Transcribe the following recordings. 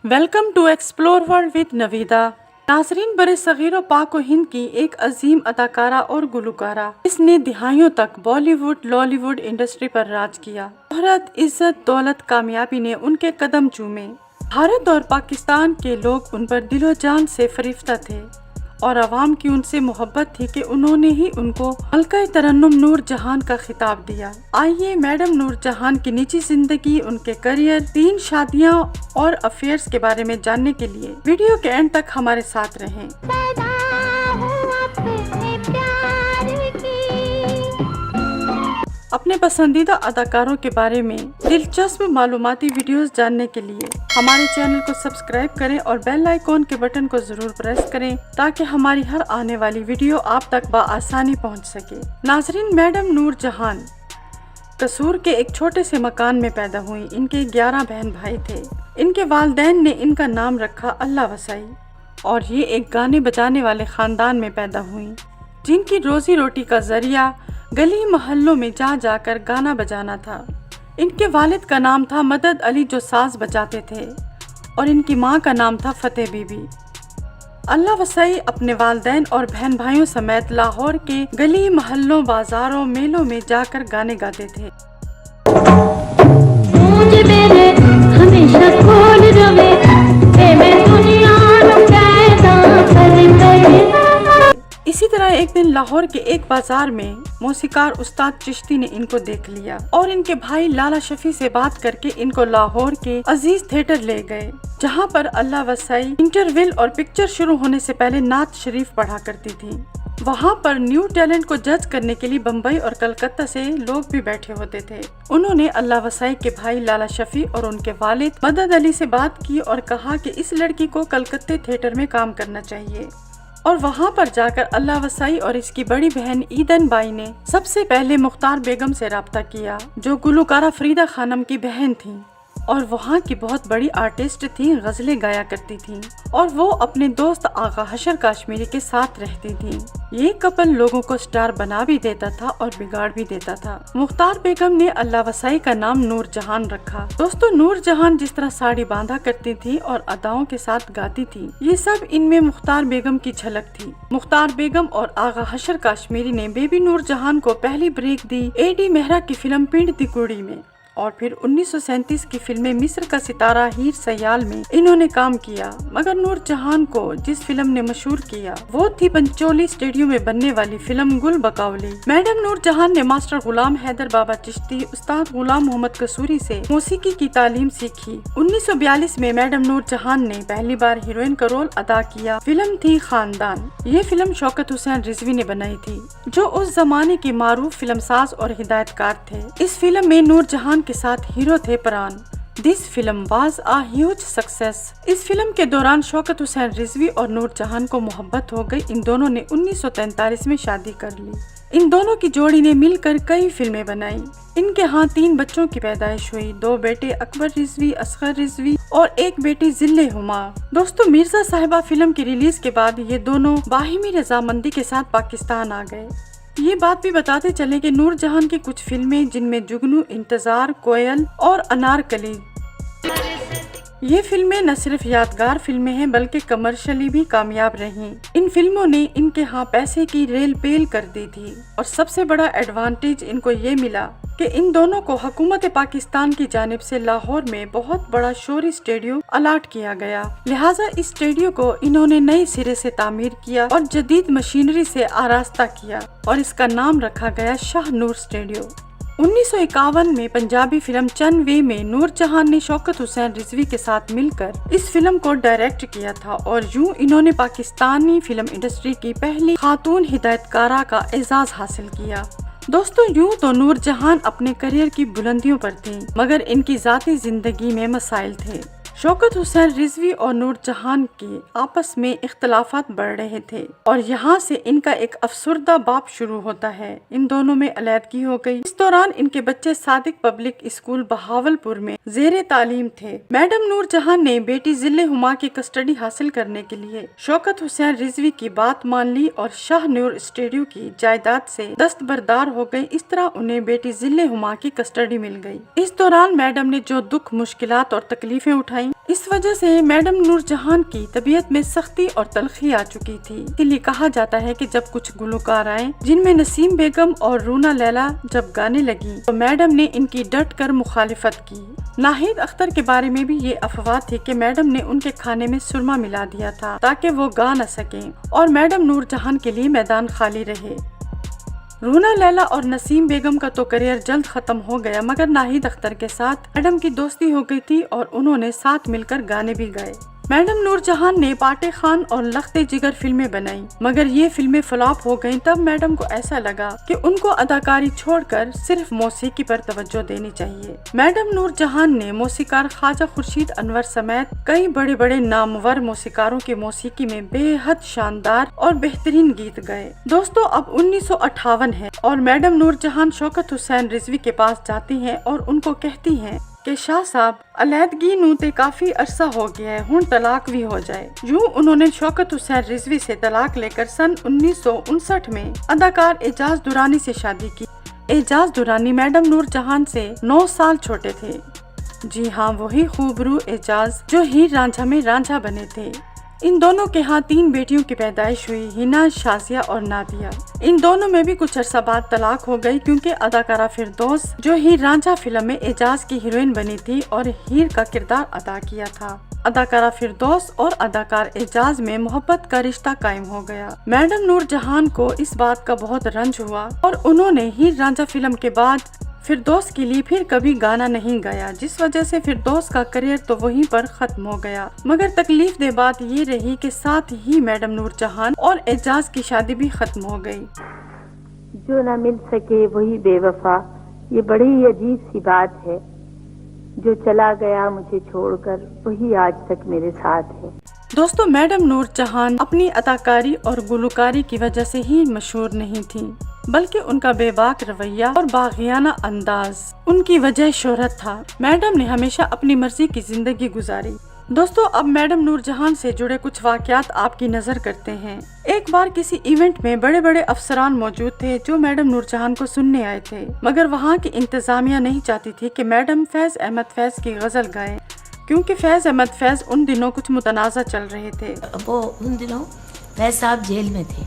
Welcome to explore world with Naveeda. नाजरीन, बड़े सगीर और पाक व हिंद की एक अजीम अदाकारा और गुलकारा, इसने दिहाइयों तक बॉलीवुड लॉलीवुड इंडस्ट्री पर राज किया। शोहरत, इज्जत, दौलत, कामयाबी ने उनके कदम चूमे। भारत और पाकिस्तान के लोग उन पर दिलो जान से फरिश्ता थे और अवाम की उनसे मोहब्बत थी कि उन्होंने ही उनको मलका तरन्नुम नूर जहान का खिताब दिया। आइए मैडम नूर जहान की निजी जिंदगी, उनके करियर, 3 शादियां और अफेयर्स के बारे में जानने के लिए वीडियो के एंड तक हमारे साथ रहें। अपने पसंदीदा अदाकारों के बारे में दिलचस्प मालूमाती वीडियोस जानने के लिए हमारे चैनल को सब्सक्राइब करें और बेल आइकॉन के बटन को जरूर प्रेस करें ताकि हमारी हर आने वाली वीडियो आप तक बआसानी पहुंच सके। नाजरीन, मैडम नूर जहान कसूर के एक छोटे से मकान में पैदा हुई। इनके 11 बहन भाई थे। इनके वालिदैन ने इनका नाम रखा अल्लाह वसाई और ये एक गाने बजाने वाले खानदान में पैदा हुई, जिनकी रोजी रोटी का जरिया गली मोहल्लों में जा जाकर गाना बजाना था। इनके वालिद का नाम था मदद अली जो साज बजाते थे और इनकी माँ का नाम था फतेह बीबी। अल्लाह वसाई अपने वालिदैन और बहन भाइयों समेत लाहौर के गली मोहल्लों, बाजारों, मेलों में जाकर गाने गाते थे। इसी तरह एक दिन लाहौर के एक बाजार में मौसीकार उस्ताद चिश्ती ने इनको देख लिया और इनके भाई लाला शफी से बात करके इनको लाहौर के अजीज थिएटर ले गए, जहां पर अल्लाह वसाई इंटरवल और पिक्चर शुरू होने से पहले नात शरीफ पढ़ा करती थी। वहां पर न्यू टैलेंट को जज करने के लिए बम्बई और कलकत्ता से लोग भी बैठे होते थे। उन्होंने अल्लाह वसाई के भाई लाला शफी और उनके वालिद मदद अली से बात की और कहा कि इस लड़की को कलकत्ते थिएटर में काम करना चाहिए। और वहाँ पर जाकर अल्लाह वसाई और इसकी बड़ी बहन ईदन बाई ने सबसे पहले मुख्तार बेगम से राब्ता किया, जो गुलकारा फरीदा खानम की बहन थी और वहाँ की बहुत बड़ी आर्टिस्ट थी, गजलें गाया करती थी और वो अपने दोस्त आगा हशर काश्मीरी के साथ रहती थी। ये कपल लोगों को स्टार बना भी देता था और बिगाड़ भी देता था। मुख्तार बेगम ने अल्लाह वसाई का नाम नूर जहान रखा। दोस्तों, नूर जहान जिस तरह साड़ी बांधा करती थी और अदाओं के साथ गाती थी, ये सब इनमें मुख्तार बेगम की झलक थी। मुख्तार बेगम और आगा हशर काश्मीरी ने बेबी नूर जहान को पहली ब्रेक दी एडी मेहरा की फिल्म पिंड दी कुड़ी में और फिर 1937 की फिल्म मिस्र का सितारा हीर सयाल में इन्होंने काम किया। मगर नूर जहान को जिस फिल्म ने मशहूर किया वो थी पंचोली स्टेडियम में बनने वाली फिल्म गुल बकावली। मैडम नूर जहान ने मास्टर गुलाम हैदर बाबा चिश्ती, उस्ताद गुलाम मोहम्मद कसूरी से मौसीकी की तालीम सीखी। 1942 में मैडम नूर जहान ने पहली बार हीरोइन का रोल अदा किया। फिल्म थी खानदान। ये फिल्म शौकत हुसैन रिजवी ने बनाई थी, जो उस जमाने के मारूफ फिल्मसाज और हिदायतकार थे। इस फिल्म में नूर जहान के साथ हीरो थे परान। This film was a huge success. इस फिल्म के दौरान शौकत हुसैन रिजवी और नूर जहान को मोहब्बत हो गई। इन दोनों ने 1943 में शादी कर ली। इन दोनों की जोड़ी ने मिलकर कई फिल्में बनाई। इनके यहाँ 3 बच्चों की पैदाइश हुई, 2 बेटे अकबर रिजवी, असगर रिजवी और एक बेटी जिल्ले हुमा। दोस्तों, मिर्जा साहिबा फिल्म की रिलीज के बाद ये दोनों बाहिमी रजामंदी के साथ पाकिस्तान आ गए। ये बात भी बताते चले कि नूर जहान की कुछ फिल्में, जिनमें जुगनू, इंतजार, कोयल और अनारकली, ये फिल्में न सिर्फ यादगार फिल्में हैं बल्कि कमर्शियली भी कामयाब रहीं। इन फिल्मों ने इनके यहाँ पैसे की रेल पेल कर दी थी और सबसे बड़ा एडवांटेज इनको ये मिला कि इन दोनों को हुकूमत पाकिस्तान की जानिब से लाहौर में बहुत बड़ा शोरी स्टेडियो अलाट किया गया। लिहाजा इस स्टेडियो को इन्होंने नए सिरे से तामीर किया और जदीद मशीनरी से आरास्ता किया और इसका नाम रखा गया शाह नूर स्टेडियो। 1951 में पंजाबी फिल्म चन वे में नूर जहान ने शौकत हुसैन रिजवी के साथ मिलकर इस फिल्म को डायरेक्ट किया था और यूं इन्होंने पाकिस्तानी फिल्म इंडस्ट्री की पहली खातून हिदायतकारा का एजाज हासिल किया। दोस्तों, यूं तो नूर जहान अपने करियर की बुलंदियों पर थीं, मगर इनकी जाती जिंदगी में मसाइल थे। शौकत हुसैन रिजवी और नूर जहान के आपस में इख्तलाफात बढ़ रहे थे और यहाँ से इनका एक अफसुर्दा बाप शुरू होता है। इन दोनों में अलैदगी हो गई। इस दौरान इनके बच्चे सादिक पब्लिक स्कूल बहावलपुर में जेरे तालीम थे। मैडम नूर जहान ने बेटी जिल्ले हुमा की कस्टडी हासिल करने के लिए शौकत हुसैन रिजवी की बात मान ली और शाह नूर स्टेडियो की जायदाद से दस्तबरदार हो गई। इस तरह उन्हें बेटी जिल्ले हुमा की कस्टडी मिल गई। इस दौरान मैडम ने जो दुख, मुश्किलात और तकलीफें उठाई गईं। इस वजह से मैडम नूर जहान की तबीयत में सख्ती और तलखी आ चुकी थी। इसलिए कहा जाता है कि जब कुछ गुलकार आए जिनमें नसीम बेगम और रूना लैला जब गाने लगी तो मैडम ने इनकी डट कर मुखालिफत की। नाहिद अख्तर के बारे में भी ये अफवाह थी कि मैडम ने उनके खाने में सुरमा मिला दिया था ताकि वो गा न सकें और मैडम नूर जहान के लिए मैदान खाली रहे। रूना लैला और नसीम बेगम का तो करियर जल्द खत्म हो गया, मगर नाहिद अख्तर के साथ मैडम की दोस्ती हो गई थी और उन्होंने साथ मिलकर गाने भी गाए। मैडम नूर जहान ने पाटे खान और लख्ते जिगर फिल्में बनाई, मगर ये फिल्में फ्लॉप हो गईं। तब मैडम को ऐसा लगा कि उनको अदाकारी छोड़कर सिर्फ मौसीकी पर तवज्जो देनी चाहिए। मैडम नूर जहान ने मौसीकार ख्वाजा खुर्शीद अनवर समेत कई बड़े बड़े नामवर मौसीकारों की मौसीकी में बेहद शानदार और बेहतरीन गीत गाए। दोस्तों, अब 1958 है और मैडम नूर जहान शौकत हुसैन रिजवी के पास जाती हैं और उनको कहती हैं कि शाह साहब अलहदगी नू ते काफी अरसा हो गया है, हुण तलाक भी हो जाए। यूं उन्होंने शौकत हुसैन रिजवी से तलाक लेकर सन 1959 में अदाकार एजाज दुरानी से शादी की। एजाज दुरानी मैडम नूर जहान से 9 साल छोटे थे। जी हाँ, वही खूबरू एजाज जो हीर रांझा में रांझा बने थे। इन दोनों के यहाँ 3 बेटियों की पैदाइश हुई, हिना, शाजिया और नादिया। इन दोनों में भी कुछ अरसा बाद तलाक हो गई क्योंकि अदाकारा फिरदौस जो हीर रांझा फिल्म में एजाज की हीरोइन बनी थी और हीर का किरदार अदा किया था। अदाकारा फिरदौस और अदाकार एजाज में मोहब्बत का रिश्ता कायम हो गया। मैडम नूर जहान को इस बात का बहुत रंज हुआ और उन्होंने हीर रांझा फिल्म के बाद फिरदौस के लिए फिर कभी गाना नहीं गाया, जिस वजह से फिरदौस का करियर तो वहीं पर खत्म हो गया। मगर तकलीफ दे बात ये रही कि साथ ही मैडम नूर जहान और एजाज की शादी भी खत्म हो गई। जो ना मिल सके वही बेवफा, ये बड़ी अजीब सी बात है। जो चला गया मुझे छोड़कर वही आज तक मेरे साथ है। दोस्तों, मैडम नूर जहान अपनी अदाकारी और गुलकारी की वजह से ही मशहूर नहीं थी, बल्कि उनका बेबाक रवैया और बागियाना अंदाज उनकी वजह शोहरत था। मैडम ने हमेशा अपनी मर्जी की जिंदगी गुजारी। दोस्तों, अब मैडम नूर जहान से जुड़े कुछ वाकयात आपकी नजर करते हैं। एक बार किसी इवेंट में बड़े बड़े अफसरान मौजूद थे जो मैडम नूर जहान को सुनने आए थे, मगर वहाँ की इंतजामिया नहीं चाहती थी कि मैडम फैज अहमद फैज की गजल गाएं, क्योंकि फैज अहमद फैज उन दिनों कुछ मुतनाज़ा चल रहे थे। वो उन दिनों फैज साहब जेल में थे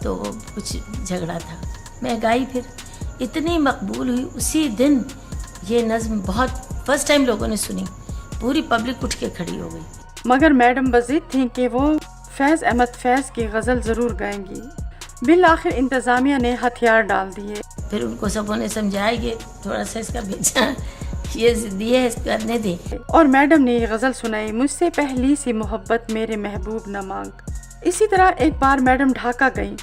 तो कुछ झगड़ा था। मैं गाई, फिर इतनी मकबूल हुई उसी दिन। ये नज़्म बहुत फर्स्ट टाइम लोगों ने सुनी, पूरी पब्लिक उठ के खड़ी हो गई। मगर मैडम बज़िद थी कि वो फैज अहमद फैज की गज़ल ज़रूर गाएंगी। बिल आखिर इंतज़ामिया ने हथियार डाल दिए। फिर उनको सबों ने समझाया ये थोड़ा सा इसका भेजा, ये ज़िद्दी है, इस करने दे। और मैडम ने ये गज़ल सुनाई, मुझसे पहली सी मोहब्बत मेरे महबूब न मांग। इसी तरह एक बार मैडम ढाका गई।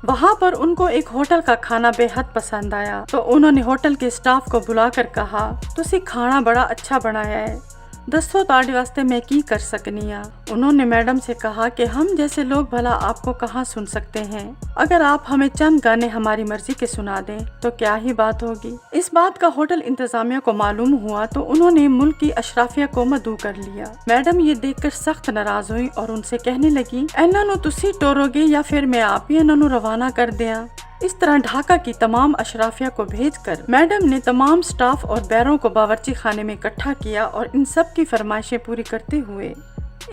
वहाँ पर उनको एक होटल का खाना बेहद पसंद आया तो उन्होंने होटल के स्टाफ को बुलाकर कहा, तुसी खाना बड़ा अच्छा बनाया है, दसो ताड़े वास्ते मैं की कर सकनिया। उन्होंने मैडम से कहा कि हम जैसे लोग भला आपको कहाँ सुन सकते हैं, अगर आप हमें चंद गाने हमारी मर्जी के सुना दें तो क्या ही बात होगी। इस बात का होटल इंतजामिया को मालूम हुआ तो उन्होंने मुल्क की अशराफिया को मदऊ कर लिया। मैडम ये देखकर सख्त नाराज हुई और उनसे कहने लगी, इन्हां नू तुसी टोरोगे या फिर मैं आप ही इन्हां नू रवाना कर दिया। इस तरह ढाका की तमाम अशराफिया को भेजकर मैडम ने तमाम स्टाफ और बैरों को बावर्ची खाने में इकट्ठा किया और इन सब की फरमाइशें पूरी करते हुए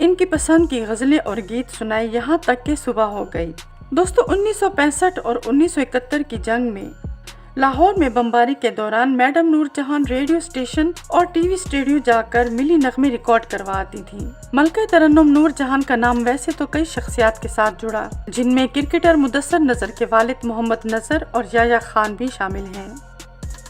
इनकी पसंद की गजलें और गीत सुनाए, यहाँ तक कि सुबह हो गई। दोस्तों, 1965 और 1971 की जंग में लाहौर में बमबारी के दौरान मैडम नूर जहान रेडियो स्टेशन और टीवी स्टूडियो जाकर मिली नगमे रिकॉर्ड करवाती थी। मलका तरन्नुम नूर जहान का नाम वैसे तो कई शख्सियात के साथ जुड़ा, जिनमें क्रिकेटर मुदस्सर नजर के वालिद मोहम्मद नजर और याया खान भी शामिल हैं।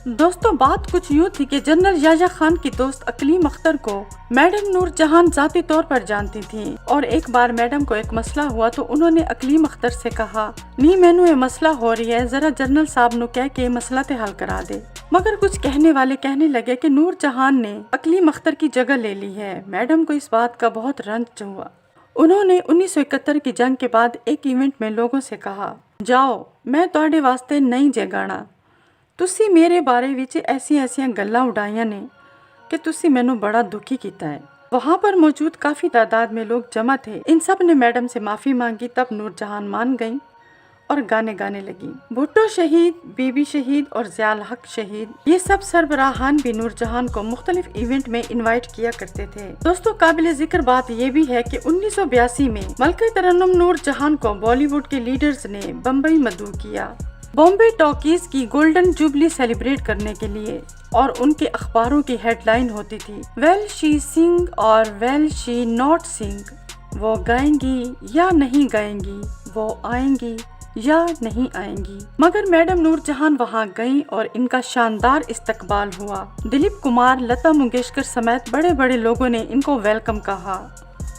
दोस्तों, बात कुछ यूँ थी कि जनरल याया खान की दोस्त अकलीम अख्तर को मैडम नूर जहान जाती तौर पर जानती थी और एक बार मैडम को एक मसला हुआ तो उन्होंने अकलीम अख्तर से कहा, नी मैनू ये मसला हो रही है, जरा जनरल साहब नु कह के मसला ते हल करा दे। मगर कुछ कहने वाले कहने लगे कि नूर जहान ने अकलीम अख्तर की जगह ले ली है। मैडम को इस बात का बहुत रंज हुआ। उन्होंने 1971 की जंग के बाद एक इवेंट में लोगों से कहा, जाओ मैं तुहाडे वास्ते नहीं जे गाना, तुसी मेरे बारे विच ऐसी गल्लां उड़ाइयां ने कि तुसी मैनू बड़ा दुखी कीता है। वहाँ पर मौजूद काफी तादाद में लोग जमा थे। इन सब ने मैडम से माफी मांगी, तब नूर जहान मान गईं और गाने गाने लगी। भुट्टो शहीद, बीबी शहीद और ज़ियाउल हक शहीद, ये सब सरबराहान भी नूरजहां को मुख्तलिफ इवेंट में इनवाइट किया करते थे। दोस्तों, काबिल जिक्र बात ये भी है कि 1982 में मलका तरन्नुम नूरजहां को बॉलीवुड के लीडर्स ने बम्बई मदऊ किया बॉम्बे टॉकीज की गोल्डन जुबली सेलिब्रेट करने के लिए, और उनके अखबारों की हेडलाइन होती थी वेल शी सिंग और वेल शी नॉट सिंग, वो गाएंगी या नहीं गाएंगी, वो आएंगी या नहीं आएंगी। मगर मैडम नूरजहां वहां गईं और इनका शानदार इस्तकबाल हुआ। दिलीप कुमार, लता मंगेशकर समेत बड़े बड़े लोगों ने इनको वेलकम कहा।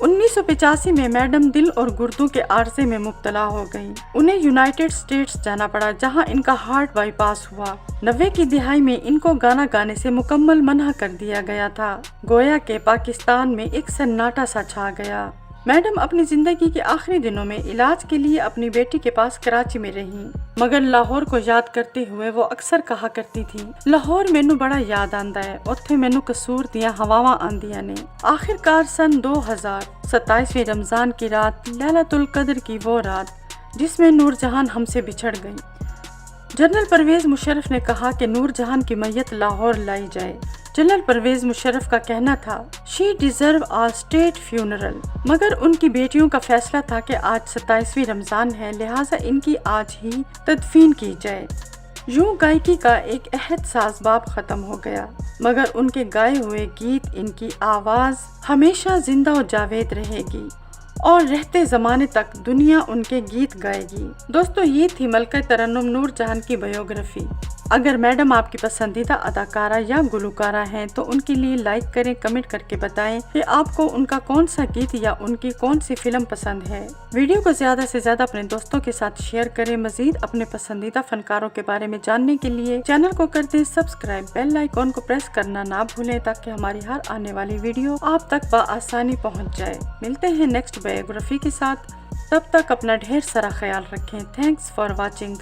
1985 में मैडम दिल और गुर्दों के आर्जे में मुब्तला हो गईं। उन्हें यूनाइटेड स्टेट्स जाना पड़ा, जहां इनका हार्ट बाईपास हुआ। 90 की दिहाई में इनको गाना गाने से मुकम्मल मना कर दिया गया था। गोया के पाकिस्तान में एक सन्नाटा सा छा गया। मैडम अपनी जिंदगी के आखिरी दिनों में इलाज के लिए अपनी बेटी के पास कराची में रहीं, मगर लाहौर को याद करते हुए वो अक्सर कहा करती थी, लाहौर मैनू बड़ा याद आंदा है, उत्थे मैनू कसूर दियां हवावां आंदियां ने। आखिरकार सन 2000 27वें रमजान की रात, लैलतुल कद्र की वो रात जिसमें नूरजहां हमसे बिछड़ गई। जनरल परवेज मुशर्रफ ने कहा कि नूरजहां की मैयत लाहौर लाई जाए। जनरल परवेज मुशर्रफ का कहना था she deserve a state funeral, मगर उनकी बेटियों का फैसला था कि आज 27वीं रमजान है, लिहाजा इनकी आज ही तदफीन की जाए। यूं गायकी का एक अहद साजबाब खत्म हो गया, मगर उनके गाए हुए गीत, इनकी आवाज हमेशा जिंदा और जावेद रहेगी और रहते ज़माने तक दुनिया उनके गीत गाएगी। दोस्तों, ये थी मलका तरन्नुम नूरजहां की बायोग्राफी। अगर मैडम आपकी पसंदीदा अदाकारा या गुलकारा हैं तो उनके लिए लाइक करें, कमेंट करके बताएं कि आपको उनका कौन सा गीत या उनकी कौन सी फिल्म पसंद है। वीडियो को ज़्यादा से ज़्यादा अपने दोस्तों के साथ शेयर करें। मजीद अपने पसंदीदा फनकारों के बारे में जानने के लिए चैनल को कर दें सब्सक्राइब, बेल आइकॉन को प्रेस करना ना भूलें ताकि हमारी हर आने वाली वीडियो आप तक बआसानी पहुँच जाए। मिलते हैं नेक्स्ट बायोग्राफी के साथ, तब तक अपना ढेर सारा ख्याल रखें। Thanks for watching.